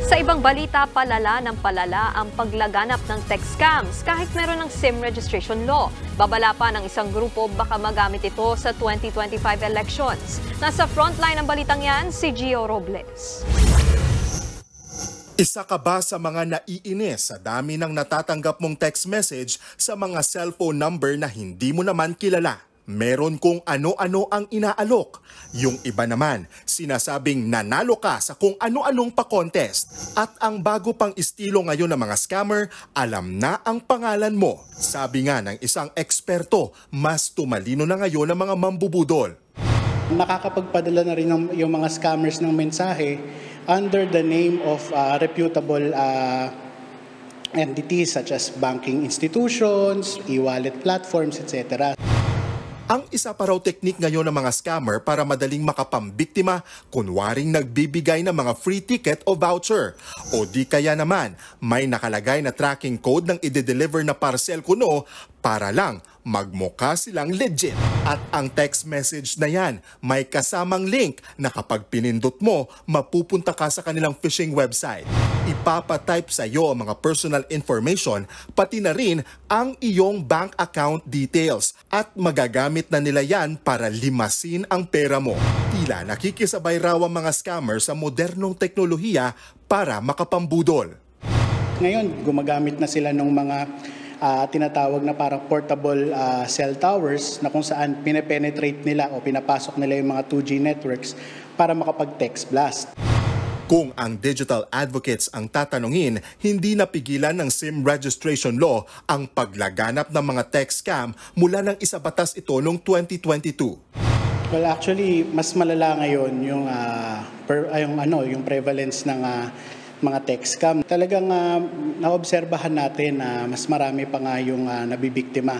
Sa ibang balita, palala ng palala ang paglaganap ng text scams kahit meron ng SIM registration law. Babala pa ng isang grupo baka magamit ito sa 2025 elections. Nasa frontline ng balitang yan, si Gio Robles. Isa ka ba sa mga naiinis sa dami ng natatanggap mong text message sa mga cellphone number na hindi mo naman kilala? Meron kung ano-ano ang inaalok. Yung iba naman, sinasabing nanalo ka sa kung ano-anong pa-contest. At ang bago pang estilo ngayon ng mga scammer, alam na ang pangalan mo. Sabi nga ng isang eksperto, mas tumalino na ngayon ang mga mambubudol. Nakakapagpadala na rin yung mga scammers ng mensahe under the name of reputable entities such as banking institutions, e-wallet platforms, etc. Ang isa pa raw teknik ngayon ng mga scammer para madaling makapambiktima, kunwaring nagbibigay ng mga free ticket o voucher. O di kaya naman, may nakalagay na tracking code ng ide-deliver na parcel kuno para lang magmukha silang legit. At ang text message na yan, may kasamang link na kapag pinindot mo, mapupunta ka sa kanilang phishing website. Ipapatype sa iyo ang mga personal information, pati na rin ang iyong bank account details at magagamit na nila yan para limasin ang pera mo. Tila nakikisabay raw ang mga scammer sa modernong teknolohiya para makapambudol. Ngayon, gumagamit na sila ng mga tinatawag na parang portable cell towers na kung saan pinapenetrate nila o pinapasok nila yung mga 2G networks para makapag-text blast. Kung ang digital advocates ang tatanungin, hindi napigilan ng SIM registration law ang paglaganap ng mga text scam mula ng isa batas ito noong 2022. Well, actually, mas malala ngayon yung prevalence ng mga text scam. Talagang naobserbahan natin na mas marami pa nga yung nabibiktima.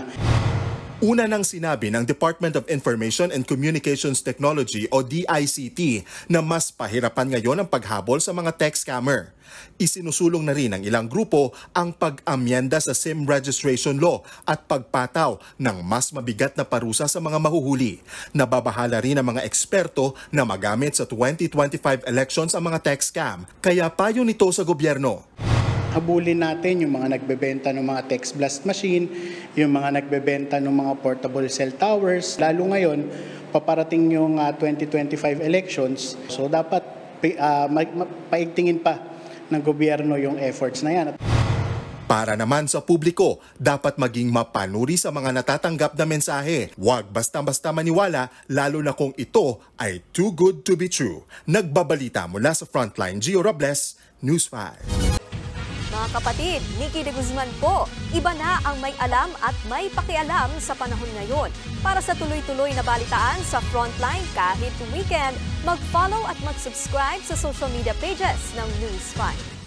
Una nang sinabi ng Department of Information and Communications Technology o DICT na mas pahirapan ngayon ang paghabol sa mga text scammer. Isinusulong na rin ng ilang grupo ang pag-amyenda sa SIM registration law at pagpataw ng mas mabigat na parusa sa mga mahuhuli. Nababahala rin ang mga eksperto na magamit sa 2025 elections ang mga text scam. Kaya payo nito sa gobyerno. Habulin natin yung mga nagbebenta ng mga text blast machine, yung mga nagbebenta ng mga portable cell towers. Lalo ngayon, paparating yung 2025 elections. So dapat paigtingin pa ng gobyerno yung efforts na yan. Para naman sa publiko, dapat maging mapanuri sa mga natatanggap na mensahe. Huwag basta-basta maniwala, lalo na kung ito ay too good to be true. Nagbabalita mula sa Frontline, Gio Robles, News 5. Mga kapatid, Nikki de Guzman po. Iba na ang may alam at may pakialam sa panahon ngayon. Para sa tuloy-tuloy na balitaan sa Frontline kahit weekend, mag-follow at mag-subscribe sa social media pages ng News 5.